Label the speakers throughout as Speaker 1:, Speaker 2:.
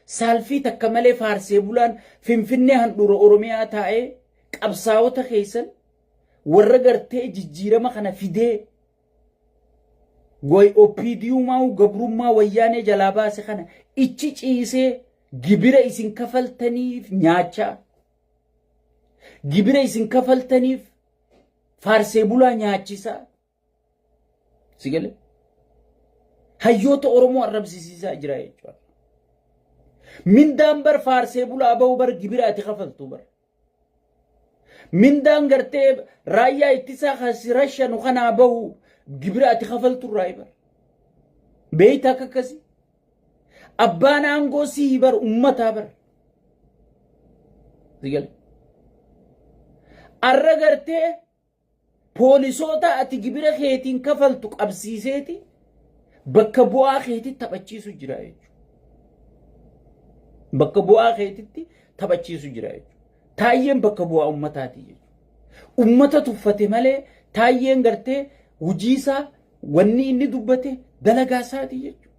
Speaker 1: سالفي تكملي فارسي بولان فنفني هندور أوروميا تاعي قبصاو تخيسن ورقرتي جيجيرما خنا فيدي goy opidiu mau gabrumma wayane jalaba se khana ichi ciise gibira isin kafaltanif nyaacha gibira isin kafaltanif farse bula nyaachisa sigale hayyoto oromo arabsisiisa jira jechuudha mindaan bar farse bula abaw bar gibira ati kafaltu bar mindaan garte raayya ittisa khasirashan khana abaw gibira ati kafaltu raibar beita kakasi abbana ango sibar ummata bar digal arragarte polisota ati gibira kheetin kafaltu qabsiiseti bakka bu'a kheeti tabachiisu jira jechu bakka bu'a kheetitti tabachiisu jira jechu taayyen bakka bu'a ummataati jechu ummata tuffate male taayyen garte wujisa wanni inni dubbate dalagaasaati jechu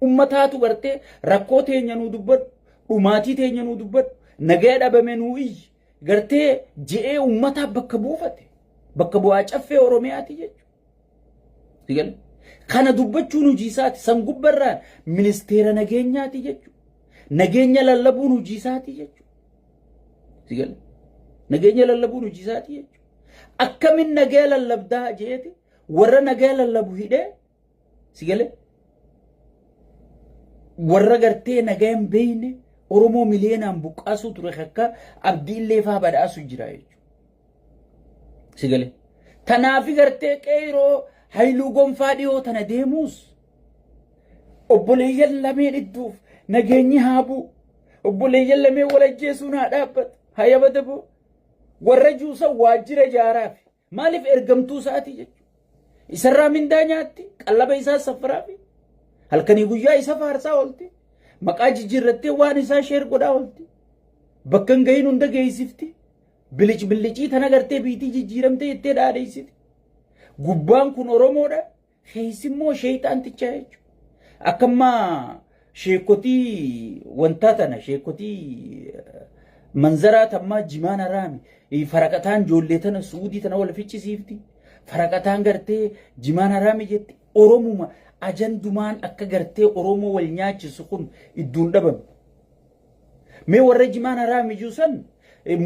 Speaker 1: ummataatu garte rakkoo teenya nu dubbadhu dhumaatii teenya nu dubbadhu nagaa dhabame nu iyyi garte je'ee ummata bakka buufate bakka bu'aa caffee oromiyaati jechu digal kana dubbachuun hujiisaati san gubbarraan ministeera nageenyaati jechu nageenya lallabuun hujiisaati jechu digal nageenya lallabuun hujiisaati jechu akkamin nagaa lallabdaa jeeti warra nagaa lallabu hidhe sigale warra gartee nagaan beeyne oromoo miliyeenaan buqqaasu ture akka abdiillee faa badhaasu jira jechu sigale tanaafi gartee qeeroo hayluu gonfaa dhiyoo tana deemuus obboleeyyan lameen idduuf nageenyi haabu obboleeyyan lameen walajjeesuun haa dhaabbatu hayabata boo warra juusa waajjira jaaraaf maaliif ergamtuu isaati jechu isarraa mindaa nyaatti qallaba isaa safaraafi halkanii guyyaa isa faarsaa olti maqaa jijjiirrattee waan isaa sheer godhaa olti bakka hin gahin hunda geessifti bilicii tana gartee biitii jijjiiramtee jettee dhaadheessiti gubbaan kun oromoodha keessimmoo sheeyxaantichaa jechuudha akkammaa sheekotii wantaa tana sheekotii manzaraa tammaa jimaan haraami faraqataan joollee tana suudii tana wal fichisiifti faraqataan gartee jimaan haraami jetti oromuma ajandumaan akka gartee oromoo wal nyaachisu kun idduun dhabame mee warra jimaan haraami juusan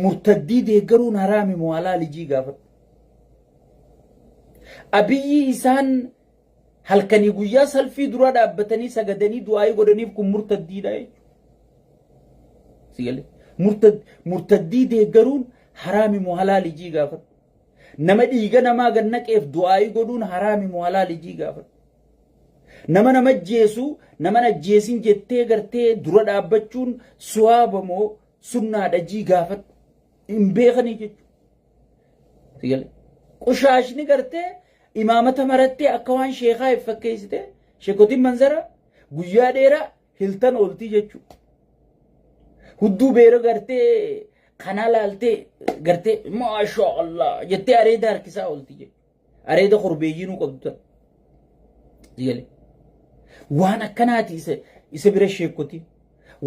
Speaker 1: murtaddii deeggaruun haraami moo halaalijii gaafadhu abiyyi isaan halkanii guyyaa salfii dura dhaabbatanii sagadanii du'aa godhaniif kun murtaddiidha jechuudha murtaddii deeggaruun haraami moo halaalijii gaafadhu nama dhiiga namaa gannaqeef du'aa godhuun haraami moo halaalijii gaafadhu nama jeesu nama najjeesin jettee gartee dura dhaabbachuun suwaaba moo sunnaadha jii gaafadhu hin beekanii jechuudha qushaashni gartee imaamata marattee akka waan sheekaa if fakkeessite sheekotiin manzara guyyaa dheeraa hiltan ooltii jechuudha hudduu beera gartee kanaa laaltee gartee maasha Allah jettee areeda harkisaa ooltii jechuudha areeda korbeeyyiinuu qabdu tan waan akkanaati isa bira sheekotiin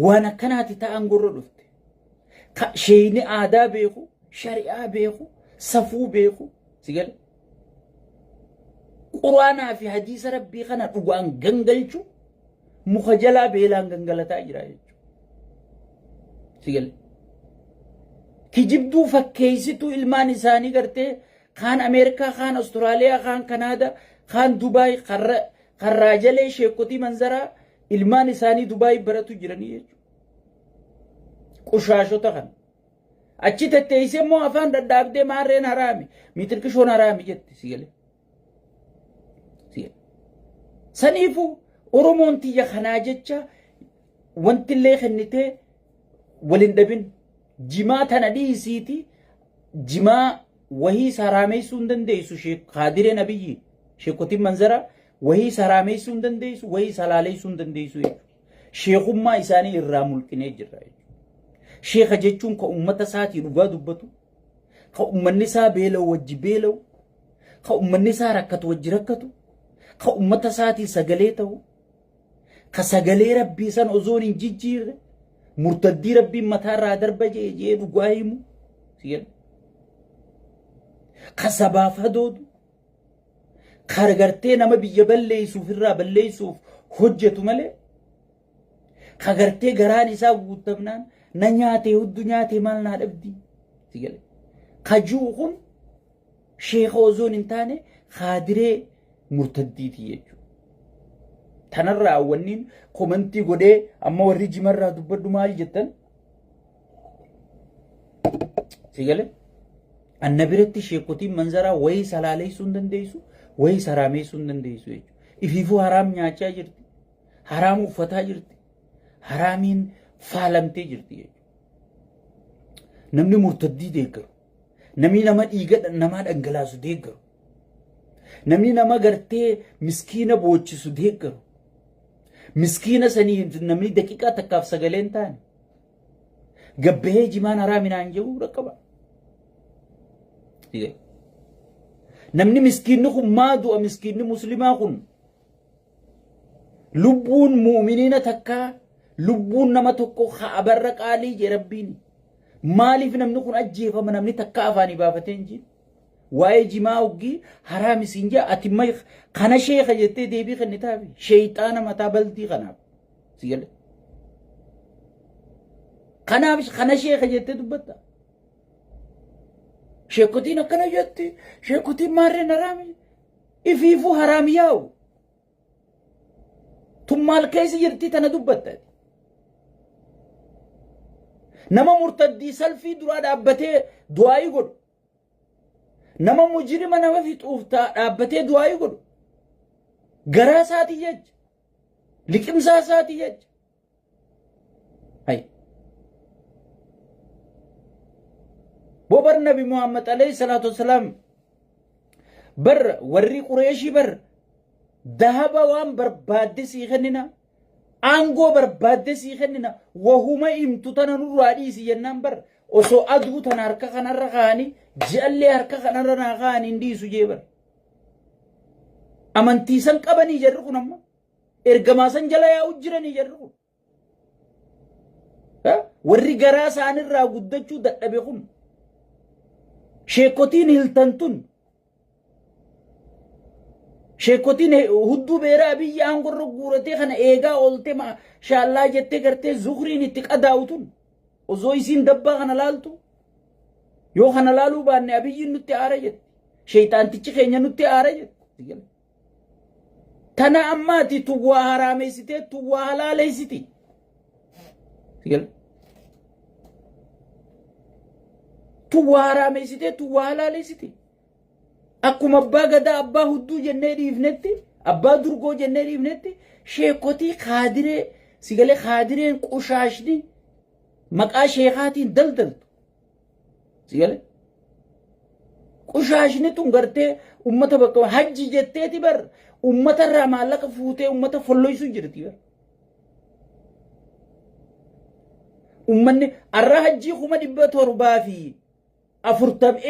Speaker 1: waan akkanaati ta'an gorra dhufte sheeyni aadaa beeku shari'aa beeku safuu beeku sigale quraanaa fi hadiisa rabbii kana dhugaan gangalchu muka jalaa beelaan gangalataa jira jechuudha sigale kijibduu fakkeessituu ilmaan isaanii gartee kaan ameerikaa kaan Austraaliyaa kaan Kanaadaa kaan Dubaay karraa jalee sheekotii manzaraa ilmaan isaanii Dubaay baratu jiranii jechuudha qushaashota kana achi tetteessee immoo afaan daddaabdee maarreen haraami miitirkishoon haraami jetti sigale saniifu oromoon tiyya kanaa jecha wantillee kennitee walin dhabin jimaa tana dhiisiiti jimaa wahii saraameessuu hin dandeessu qaadiree nabiyyi sheekotiin manzara wahii saraameessuu hin dandeessu wahii salaaleessuu hin dandeessu sheekummaa isaanii irraa mulqinee jirra sheeka jechuun ka ummata isaatii dhugaa dubbatu ka ummanni isaa beela'u wajji beela'u ka ummanni isaa rakkatu wajji rakkatu ka ummata isaatii sagalee ta'u ka sagalee rabbii san osoon hin jijjiirre مرتدي ربي متى را درب جيب قايمو سيجل خسبا فدود خرغرتي نما بيجا بليسو فرا بليسو حجتو ملي خغرتي غراني سا غوتبنان ننياتي ودنياتي مالنا دبدي سيجل خجوخم شيخ وزون انتاني خادري مرتدي تيجو تنرى أولين كومنتي قدي أما وريجي مرة دبر مال جدا سيقال النبرة شيكوتي منظرة وي سلالي سندن ديسو وي سرامي سندن ديسو إفيفو حرام نياچا جرتي حرام uffataa jirti haramiin faalamtee jirti namni murtaddii deeggaru namni nama dhiiga namaa dhangalaasu deeggaru namni nama gartee miskiina boochisu deeggaru miskiina sanii namni daqiiqaa takkaaf sagaleen taane gabbee jimaan haraaminaan jedhu rakkaba namni miskiinni kun maa du'a miskiinni muslimaa kun lubbuun mu'miniina takkaa lubbuun nama tokko abarra qaalii je rabbiin maaliif namni kun ajjeefama namni takka afaanii baafatee hin jiru waa'ee jimaa uggii haraam isin jaa ati kana sheekha jettee deebii kennitaafi sheeyxaana mataa baltii kanaaf sigale kanaaf kana sheekha jettee dubbatta sheekotiin akkana jetti sheekotiin maarreen haraami ifiifuu haraam yaa'u tummaal keessa jirti tana dubbatta nama murtaddii salfii duraa dhaabbatee du'aayii godhu nama mujrima nama fixuuftaa dhaabbatee du'aayii godhu garaa isaatii jecha liqimsaa isaatii jecha hay bobar nabi muhammad alayhi salatu wassalam bar warri qureeshii bar dahaba waan barbaadde sii kennina angoo barbaadde sii kennina wahuma imtu tana nurraa dhiisi jennaan bar osoo aduu tana harka kanarra kaanii ji'allee harka kanarra naa kaanii hin dhiisu jee bar amantiisan qabanii jarri kun amma ergamaasan jala yaa'u jiranii jarri kun warri garaa isaanirraa guddachuu dadhabe kun sheekotiin hiltantun sheekotiin hudduu beeraa biyya aangorra guuratee kana eegaa oolte maashaallah jettee gartee zuhriin itti qadaa'utun osoo isiin dabbaa kana laaltu yoo kana laaluu baanne abiyyiin nutti aara jetti sheeyxaantichi keenya nutti aara jetti tana ammaati tuwwaa haraameessitee tuwwaa halaaleessiti tuwwaa haraameessitee tuwwaa halaaleessiti akkuma abbaa gadaa abbaa hudduu jennee dhiifnetti abbaa durgoo jennee dhiifnetti sheekotii khaadiree sigalee khaadireen qushaashni maqaa sheekaatiin daldaltu sigalee qushaashni tun gartee ummata bakka hajji jetteeti bar ummata irraa maallaqa fuutee ummata folloysu jirti bar ummanni arra hajjii 740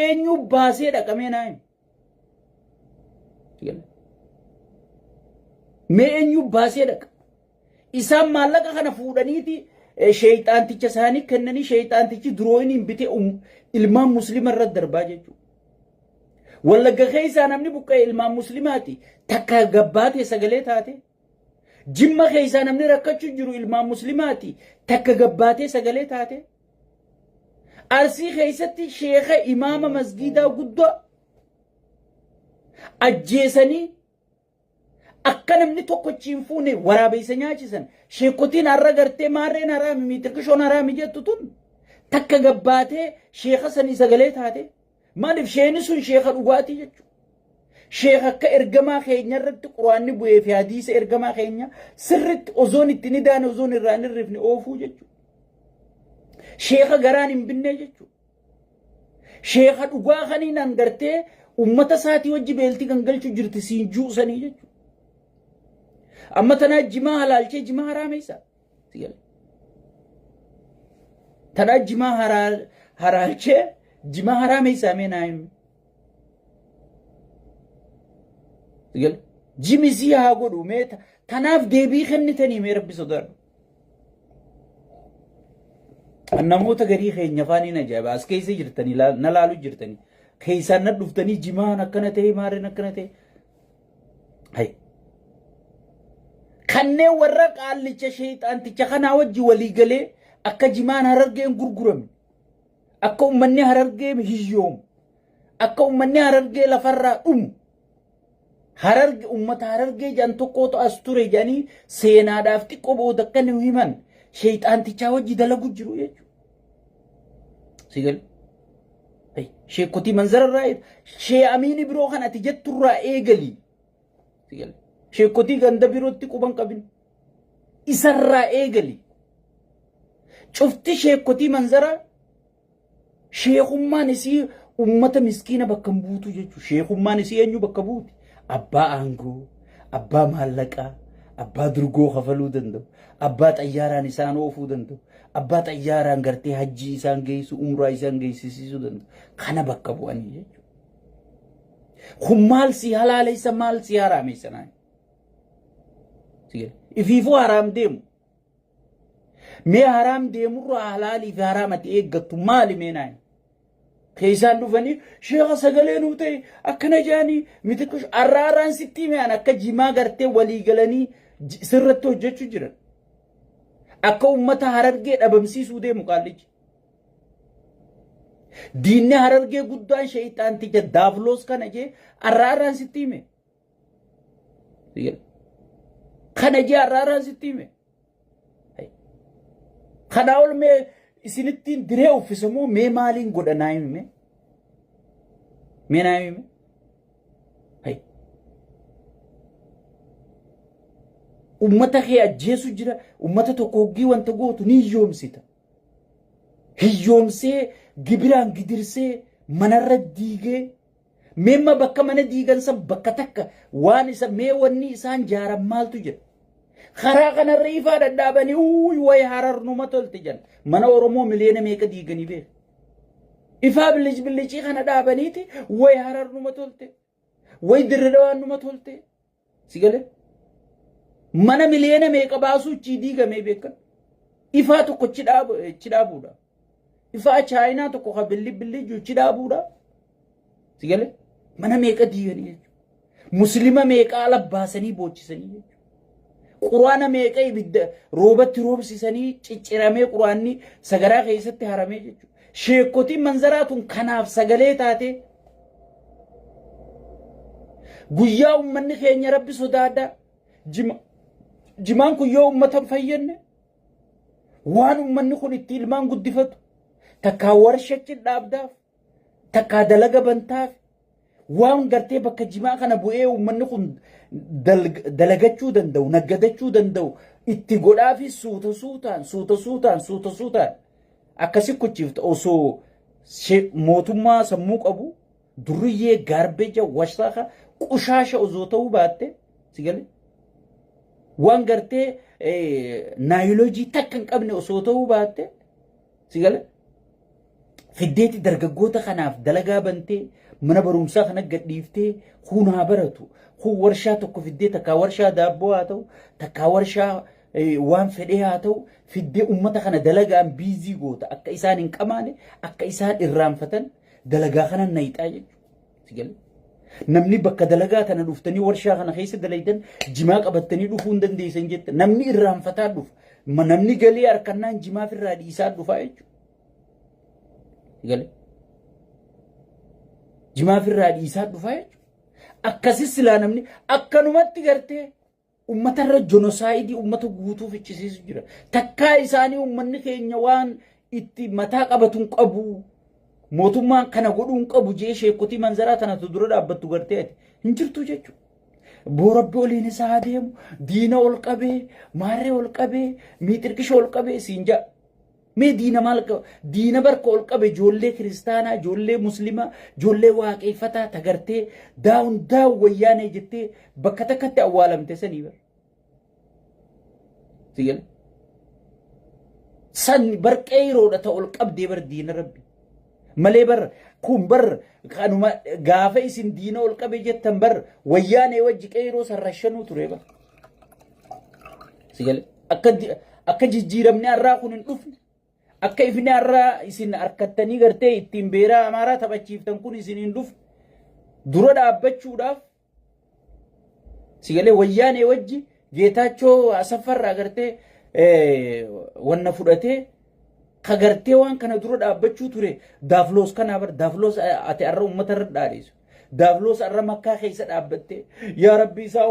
Speaker 1: eenyu baasee dhaqamee naayi mee eenyu baasee dhaqa isaan maallaqa kana fuudhaniiti sheeyxaanticha isaanii kennanii sheeyxaantichi durooyin bitee ilmaan muslima irratti darbaa jechuudha wallagga keessaa namni buqqa'e ilmaan muslimaati takka gabbaatee sagalee taate jimma keessaa namni rakkachuu jiru ilmaan muslimaati takka gabbaatee sagalee taate arsii keessatti sheekha imaama masgiidaa guddaa ajjeesanii akka namni tokkochiin fuune waraabeysa nyaachisan sheekotiin har'a gartee maarreen haraami miitirkishoon haraami jettu tun takka gabbaatee sheekha sanii sagalee taate maaliif sheeni sun sheekha dhugaatii jechuudha sheekha akka ergamaa keenya irratti quraanni bu'ee fi hadiisa ergamaa keenya sirritti ozoon itti ni daane ozoon irraa hin hirrifne oofuu jechuudha sheekha garaan hin binne jechuudha sheekha dhugaa kaniinaan gartee ummata isaatii wajji beeltii gangalchuu jirti siin juusanii jechuudha amma tanaa jimaa halaalchee jimaa haraameessa tanaa jimaa haraalchee jimaa haraameessa meenaayim jimisii haa godhu mee tanaaf deebii kennitanii mee rabbi sodaadhu namoota garii keenya faanii na jaba as keessa jirtanii na laalu jirtanii keessaan na dhuftanii jimaan akkana ta'e maarreen akkana ta'e hay kanneen warra qaallicha sheexaanticha kanaa wajji walii galee akka jimaan harargeen gurgurame akka ummanni harargee hiyyoom akka ummanni harargee lafarraa dhumu hararge ummata harargee jan tokkootu as ture janii seenaadhaaf xiqqoo booda akka nu himan sheexaantichaa wajji dalagu jiru jechuudha. Sigal sheekotii manzararraa shee amiini biroo kan ati jetturraa eegalii sigal sheekotii ganda birootti quban qabin isarraa eegalii cufti sheekotii manzaraa sheekummaan isii ummata miskiina bakka buutu jechuudha. Sheekummaan isii eenyu bakka buuti? Abbaa aangoo, abbaa maallaqaa, abbaa durgoo kafaluu danda'u, abbaa xayyaaraan isaan oofuu danda'u, abbaa xayyaaraan gartee hajjii isaan geessu, umraa isaan geessisiisuu danda'u. Kana bakka bu'anii jechuudha. Kun maal si halaaleessa maal si haraameessa naan? Ifiifuu haraam deemu. Mee haraam deemurraa halaalii fi haraamati eeggattu maali mee naan? Keessaan dhufanii sheekha sagalee nuu ta'e akkana jaanii miti arraaraan sitti himeen akka jimaa gartee walii galanii sirratti hojjechuu jiran. Akka ummata harargee dhabamsiisuu deemu qaallichi. Diinni harargee guddaan sheexaanticha daafloos kana jee arraaraan sitti hime. Kana jee arraaraan sitti hime. Kana ol mee isinittiin diree uffisamoo mee maaliin godhanaa hime? Mee naa hime? Ummata kee ajjeesu jira, ummata tokko hoggii wanta gootu ni hiyyoomsita. Hiyyoomsee gibiraan gidirsee manarra diigee meemma bakka mana diigansa bakka takka waan isa mee wanni isaan jaaran maaltu jira? Karaa kanarra ifaa dadhaabanii way harar numa tolte jan mana Oromoo miliyoona meeqa diiganii beeku. Ifaa bilicii kana dhaabaniiti way harar numa tolte way dirridawaan numa tolte sigale mana miliyoona meeqa baasuu chi diigamee beekan ifaa tokko chi dhaabuudha. Ifaa Chaayinaa tokko ka billi chi dhaabuudha sigale mana meeqa diiganii jechuudha. Muslima meeqa ala baasanii boochisanii jechuudha. Quraana meeqa ibidda roobatti roobsisanii cicciramee quraanni sagaraa keessatti haramee jechuudha. Sheekotiin manzaraatuun kanaaf sagalee taate guyyaa ummanni keenya rabbi sodaadhaa jimaan kun yoo ummatan fayyenne waan ummanni kun itti ilmaan guddifatu takkaa warshachi dhaabdaaf takkaa dalaga bantaaf waan gartee bakka jimaa kana bu'ee ummanni kun dalagachuu danda'u naggadachuu danda'u itti godhaafi suuta suutaan akkasi kuchiifta osoo mootummaa sammuu qabu duriyyee gaarbeja wasaaqa qushaasha osoo ta'uu baatte sigale waan gartee naayoloojii takka hin qabne osoo ta'uu baatte sigale fiddeeti dargaggoota kanaaf dalagaa bantee mana barumsaa kana gadhiiftee kunaa baratu kun warshaa tokko fiddee takkaa warshaa daabboo haa ta'u takkaa warshaa waan fedhee haa ta'u fiddee ummata kana dalagaan biizii goota akka isaan hin qamaane akka isaan irraanfatan dalagaa kana nayixaa jechuudha. Namni bakka dalagaa tana dhuftanii warshaa kana keessa dalaytan jimaa qabattanii dhufuu hin dandeessan jette namni irraanfataa dhufa namni galee harkannaan jimaaf irraa dhiisaa dhufaa jechuudha. Jimaaf irraa dhiisaa dhufaa jechuudha. Akkasis silaa namni akkanumatti gartee ummata irra jenosaayidii ummata guutuu fichisiisu jira. Takkaa isaanii ummanni keenya waan itti mataa qabatuun qabu mootummaan kana godhuun qabu jee sheekotii manzaraa tanatu dura dhaabbattu gartee ati hin jirtu jechuudha. Boorabbi oliin isaa deemu diina ol qabee maarree ol qabee miixirqisha ol qabee siin jaa. Mee diina maal qaba? Diina barka ol qabe ijoollee kiristaanaa, ijoollee muslimaa, ijoollee waaqeffataa tagartee daawun wayyaanee jettee bakka takkatti awwaalamte sanii bar. Sigale. San barqee yeroodha ta'u ol qabdee bar diina rabbi. Malee bar kun bar kanuma gaafa isin diina ol qabe jettan bar wayyaanee wajji qeeroo sarrashanuu ture bar. Sigale. Akka jijjiiramni har'aa kun hin dhufne. akka ifni har'a isin harkattanii gartee ittiin beeraa amaaraa taphachiiftan kun isin hin dhufne dura dhaabbachuudhaaf sigalee wayyaanee wajji Geetaachoo Asafarraa gartee wanna fudhatee kagartee waan kana dura dhaabbachuu ture daafloos kana bar daafloos ati arra ummata irra dhaadhisu daafloos arra makkaa keessa dhaabbatte yaa rabbi isaa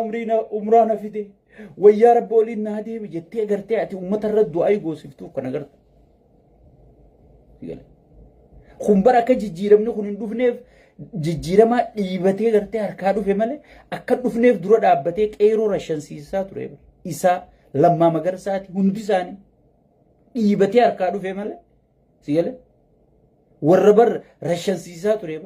Speaker 1: umraa na fide wayyaa rabbi waliin naa deemi jettee gartee ati ummata irra du'aa goosiftuuf kana garta kun bara akka jijjiiramni kun hin dhufneef jijjiiramaa dhiibatee gartee harkaa dhufe malee akka dhufneef dura dhaabbatee qeeroo rashansiisaa ture isaa Lammaa Magarsaati hundi isaanii dhiibatee harkaa dhufe malee sigalee warra bar rashansiisaa ture